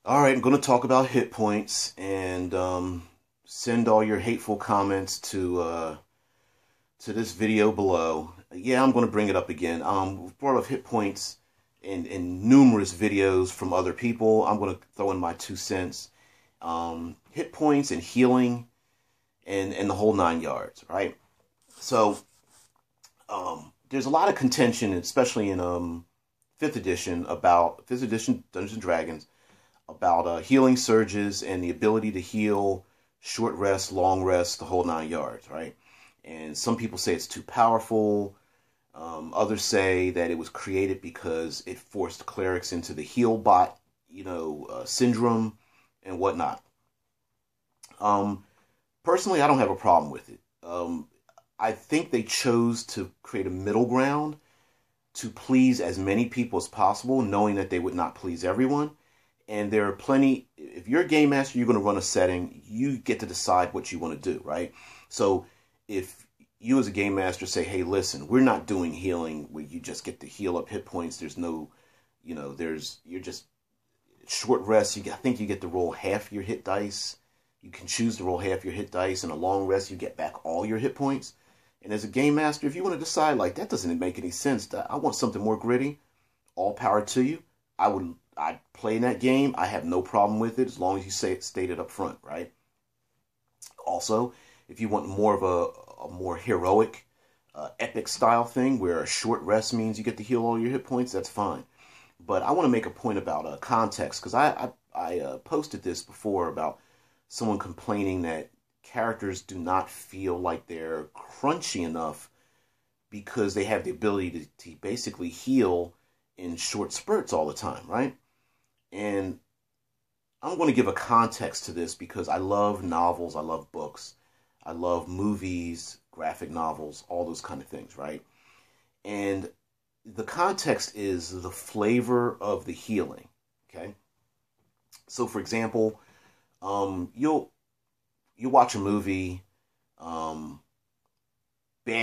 All right, I'm going to talk about hit points and send all your hateful comments to this video below. Yeah, I'm going to bring it up again. We've brought up hit points in numerous videos from other people. I'm going to throw in my 2 cents. Hit points and healing and the whole 9 yards, right? So there's a lot of contention, especially in 5th edition Dungeons and Dragons, about healing surges and the ability to heal, short rest, long rest, the whole 9 yards, right? And some people say it's too powerful. Others say that it was created because it forced clerics into the heal bot, syndrome and whatnot. Personally, I don't have a problem with it. I think they chose to create a middle ground to please as many people as possible, knowing that they would not please everyone. And there are plenty, if you're a game master, you're going to run a setting, you get to decide what you want to do, right? So if you as a game master say, hey, listen, we're not doing healing where you just get to heal up hit points. There's no, you're just short rest. I think you get to roll half your hit dice. You can choose to roll half your hit dice, and a long rest, you get back all your hit points. And as a game master, if you want to decide, like, that doesn't make any sense, I want something more gritty, all power to you. I'd play in that game. I have no problem with it as long as you state it up front, right? Also, if you want more of a more heroic, epic style thing where a short rest means you get to heal all your hit points, that's fine. But I want to make a point about context, because I posted this before about someone complaining that characters do not feel like they're crunchy enough because they have the ability to basically heal in short spurts all the time, right? And I'm going to give a context to this because I love novels, I love books, I love movies, graphic novels, all those kind of things, right? And the context is the flavor of the healing, okay? So, for example, you'll watch a movie, bad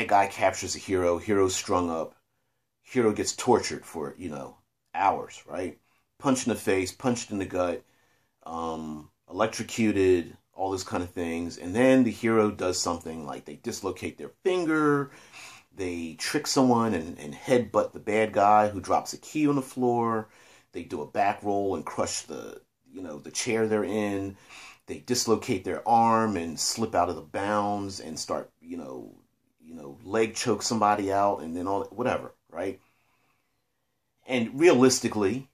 guy captures a hero, hero's strung up, hero gets tortured for, hours, right? Punched in the face, punched in the gut, electrocuted, all those kind of things. And then the hero does something like they dislocate their finger, they trick someone and headbutt the bad guy who drops a key on the floor. They do a back roll and crush the chair they're in. They dislocate their arm and slip out of the bounds and start, leg choke somebody out and then all whatever, right? And realistically,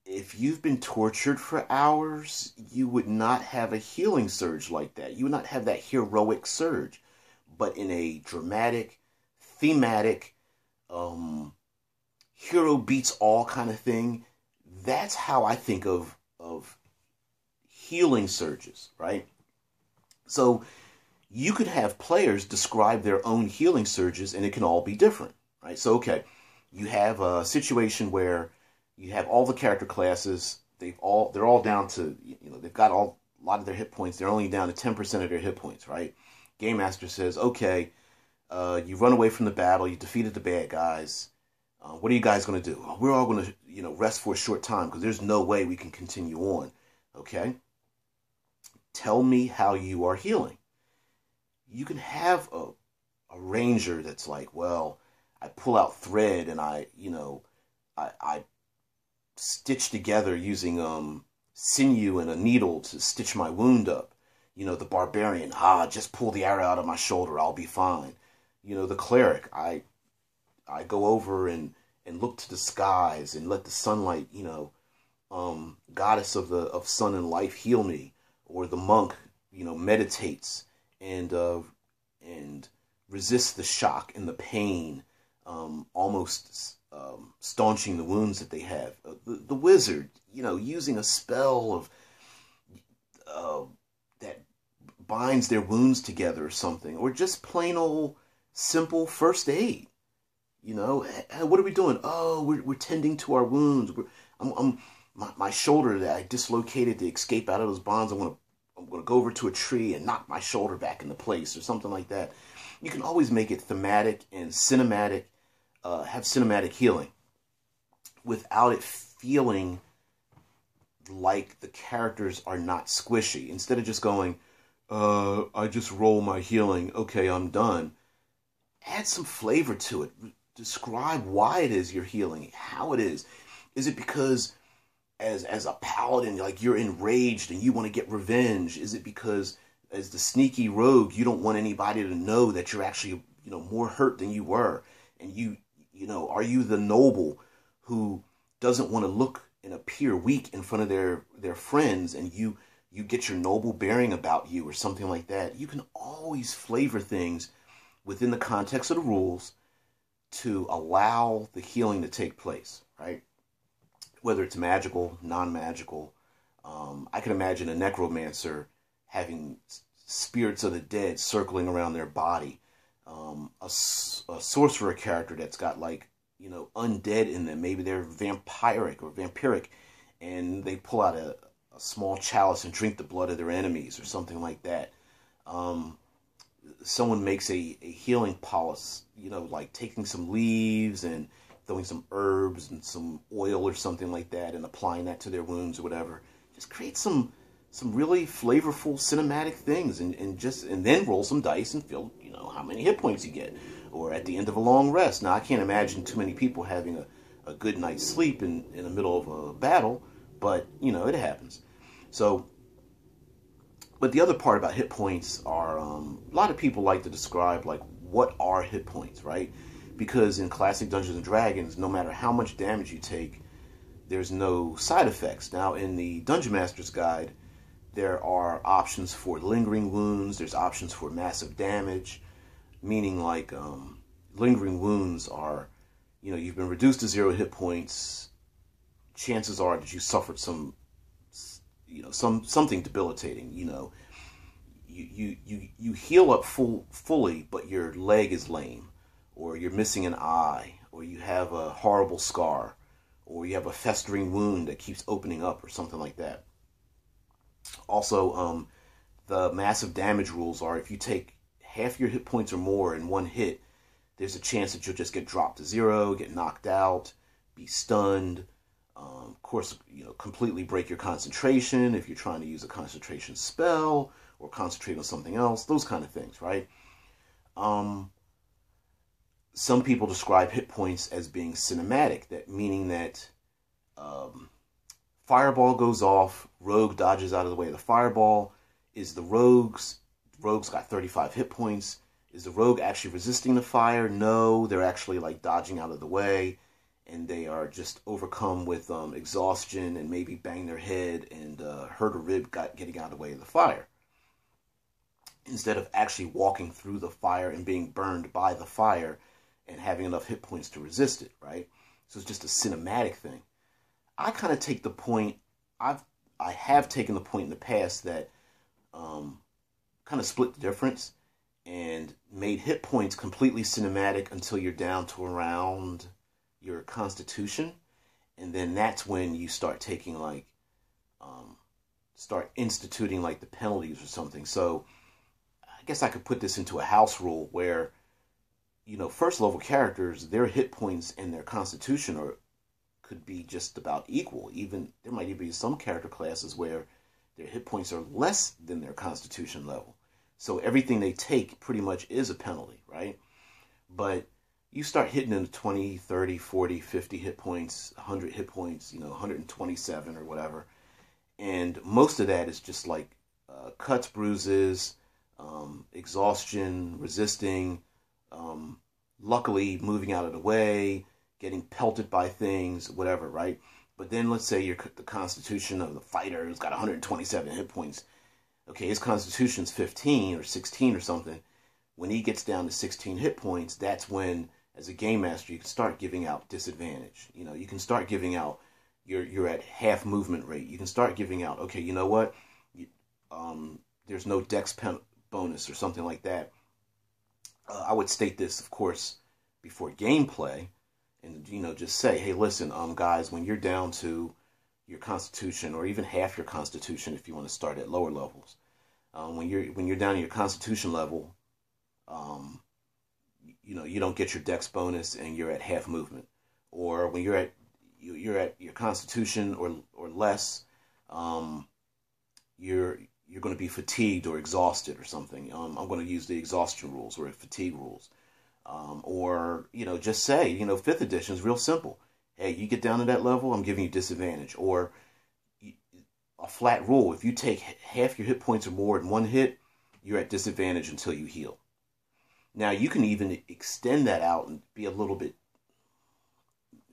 if you've been tortured for hours, you would not have a healing surge like that. You would not have that heroic surge. But in a dramatic, thematic, hero beats all kind of thing, that's how I think of healing surges, right? So you could have players describe their own healing surges and it can all be different, right? So, okay, you have a situation where you have all the character classes, they're all down to, they've got a lot of their hit points, they're only down to 10% of their hit points, right? Game Master says, okay, you run away from the battle, you defeated the bad guys, what are you guys going to do? We're all going to, rest for a short time because there's no way we can continue on, okay? Tell me how you are healing. You can have a ranger that's like, well, I pull out thread and I stitch together using sinew and a needle to stitch my wound up. The barbarian, just pull the arrow out of my shoulder, I'll be fine. The cleric, I go over and look to the skies and let the sunlight, goddess of sun and life heal me. Or the monk, meditates and resists the shock and the pain, almost staunching the wounds that they have. The wizard, using a spell of that binds their wounds together or something, or just plain old simple first aid. Hey, what are we doing? Oh, we're tending to our wounds. My shoulder that I dislocated to escape out of those bonds, I'm gonna go over to a tree and knock my shoulder back into place or something like that. You can always make it thematic and cinematic, have cinematic healing without it feeling like the characters are not squishy. Instead of just going, I just roll my healing, okay, I'm done. Add some flavor to it. Describe why it is you're healing, how it is. Is it because as a paladin, like you're enraged and you want to get revenge? Is it because as the sneaky rogue, you don't want anybody to know that you're actually, more hurt than you were? And are you the noble who doesn't want to look and appear weak in front of their friends, and you get your noble bearing about you or something like that? You can always flavor things within the context of the rules to allow the healing to take place, right? Whether it's magical, non-magical. I can imagine a necromancer having spirits of the dead circling around their body. A sorcerer character that's got undead in them. Maybe they're vampiric, and they pull out a small chalice and drink the blood of their enemies or something like that. Someone makes a healing poultice, like taking some leaves and throwing some herbs and some oil or something like that and applying that to their wounds or whatever. Just create some really flavorful cinematic things, and then roll some dice and feel, how many hit points you get, or at the end of a long rest. Now, I can't imagine too many people having a good night's sleep in the middle of a battle, but, it happens. So, but the other part about hit points are, a lot of people like to describe, what are hit points, right? Because in classic Dungeons & Dragons, no matter how much damage you take, there's no side effects. Now, in the Dungeon Master's Guide, there are options for lingering wounds, there's options for massive damage, meaning lingering wounds are, you've been reduced to 0 hit points. Chances are that you suffered something debilitating. You heal up fully, but your leg is lame, or you're missing an eye, or you have a horrible scar, or you have a festering wound that keeps opening up, or something like that. Also, the massive damage rules are, if you take half your hit points or more in one hit, there's a chance that you'll just get dropped to 0, get knocked out, be stunned. Of course, completely break your concentration if you're trying to use a concentration spell or concentrate on something else, those kind of things, right? Some people describe hit points as being cinematic, meaning that fireball goes off, rogue dodges out of the way of the fireball. Is the rogue's got 35 hit points? Is the rogue actually resisting the fire? No, they're actually dodging out of the way, and they are just overcome with exhaustion and maybe bang their head and hurt a rib getting out of the way of the fire, instead of actually walking through the fire and being burned by the fire and having enough hit points to resist it, right? So it's just a cinematic thing. I kind of take the point, I have taken the point in the past that kind of split the difference and made hit points completely cinematic until you're down to around your constitution. And then that's when you start taking start instituting the penalties or something. So I guess I could put this into a house rule where, first level characters, their hit points and their constitution could be just about equal. Even there might even be some character classes where their hit points are less than their constitution level. So everything they take pretty much is a penalty, right? But you start hitting into 20, 30, 40, 50 hit points, 100 hit points, 127 or whatever. And most of that is just cuts, bruises, exhaustion, resisting, luckily moving out of the way, getting pelted by things, whatever, right? But then let's say the constitution of the fighter who's got 127 hit points. Okay, his constitution's 15 or 16 or something. When he gets down to 16 hit points, that's when, as a game master, you can start giving out disadvantage. You can start giving out, you're at half movement rate. You can start giving out, okay, you know what? There's no dex bonus or something like that. I would state this, of course, before gameplay, and just say, hey, listen, guys, when you're down to your constitution, or even half your constitution, if you want to start at lower levels, when you're down to your constitution level, you don't get your dex bonus, and you're at half movement. Or when you're at your constitution or less, um, you're going to be fatigued or exhausted or something. I'm going to use the exhaustion rules or fatigue rules. Or, just say, 5th edition is real simple. Hey, you get down to that level, I'm giving you disadvantage. Or a flat rule, if you take half your hit points or more in one hit, you're at disadvantage until you heal. Now, you can even extend that out and be a little bit,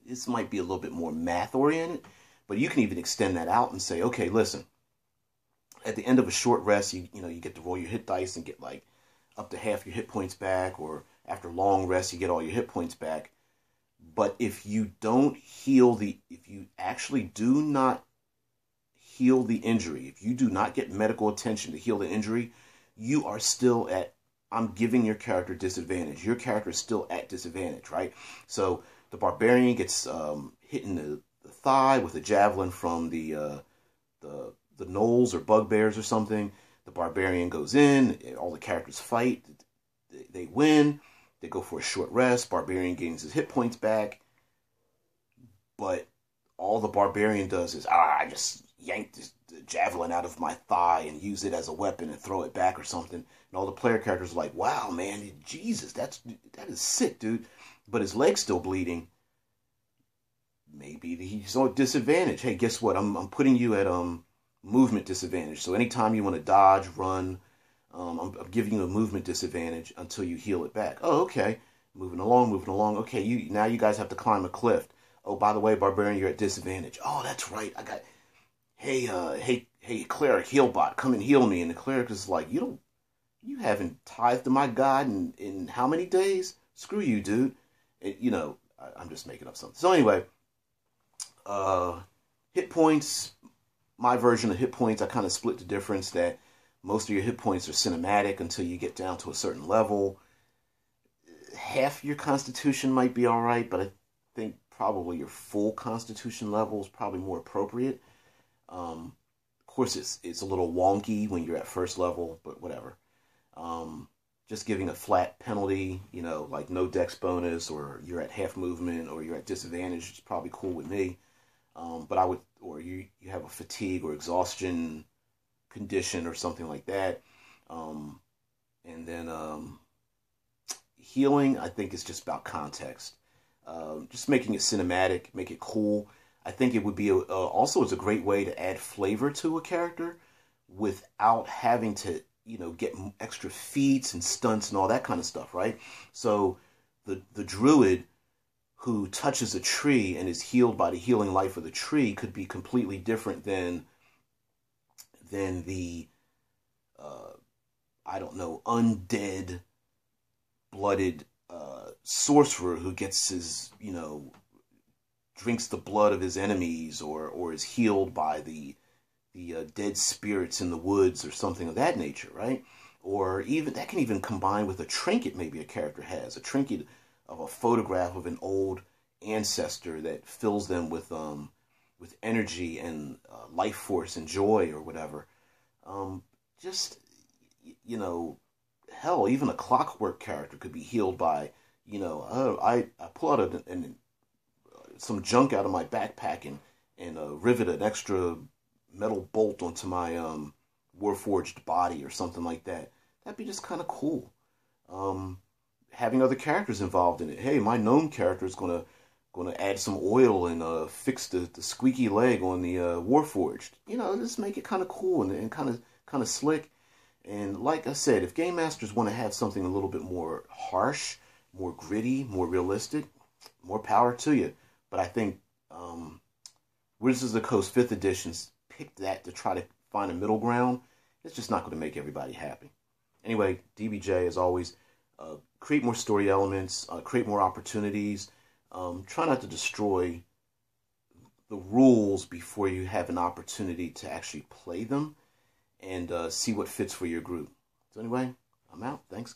this might be a little bit more math oriented, but you can even extend that out and say, okay, listen, at the end of a short rest, you get to roll your hit dice and get like up to half your hit points back, or after long rest, you get all your hit points back. But if you actually do not heal the injury, if you do not get medical attention to heal the injury, you are still I'm giving your character disadvantage. Your character is still at disadvantage, right? So the barbarian gets hit in the thigh with a javelin from the gnolls or bugbears or something. The barbarian goes in, all the characters fight, they win, they go for a short rest, barbarian gains his hit points back, but all the barbarian does is, I just yank the javelin out of my thigh and use it as a weapon and throw it back or something, and all the player characters are like, wow, man, Jesus, that is sick, dude, but his leg's still bleeding. Maybe he's on disadvantage. Hey, guess what, I'm putting you at movement disadvantage. So anytime you want to dodge, run, I'm giving you a movement disadvantage until you heal it back. Oh, okay. Moving along. Okay, now you guys have to climb a cliff. Oh, by the way, barbarian, you're at disadvantage. Oh, that's right. Hey, cleric, healbot, come and heal me. And the cleric is like, you haven't tithed to my God in how many days? Screw you, dude. I'm just making up something. So anyway, hit points. My version of hit points, I kind of split the difference that most of your hit points are cinematic until you get down to a certain level. Half your constitution might be all right, but I think probably your full constitution level is probably more appropriate. Of course, it's a little wonky when you're at first level, but whatever. Just giving a flat penalty, like no dex bonus, or you're at half movement, or you're at disadvantage, is probably cool with me. But I would, or you have a fatigue or exhaustion condition or something like that. And then healing, I think, is just about context. Just making it cinematic, make it cool. I think it would be also it's a great way to add flavor to a character without having to, get extra feats and stunts and all that kind of stuff, right? So the druid who touches a tree and is healed by the healing life of the tree could be completely different than the undead blooded sorcerer who gets his, drinks the blood of his enemies or is healed by the dead spirits in the woods or something of that nature, right? Or even that can even combine with a trinket maybe a character has, a trinket of a photograph of an old ancestor that fills them with energy and life force and joy or whatever. Just, hell, even a clockwork character could be healed by, I pull out some junk out of my backpack and rivet an extra metal bolt onto my warforged body or something like that. That'd be just kind of cool. Having other characters involved in it. Hey, my gnome character is gonna add some oil and fix the squeaky leg on the warforged. Just make it kind of cool and kind of slick. And like I said, if game masters want to have something a little bit more harsh, more gritty, more realistic, more power to you. But I think Wizards of the Coast 5th editions picked that to try to find a middle ground. It's just not going to make everybody happy. Anyway, DBJ, as always, create more story elements, create more opportunities. Try not to destroy the rules before you have an opportunity to actually play them and see what fits for your group. So anyway, I'm out. Thanks.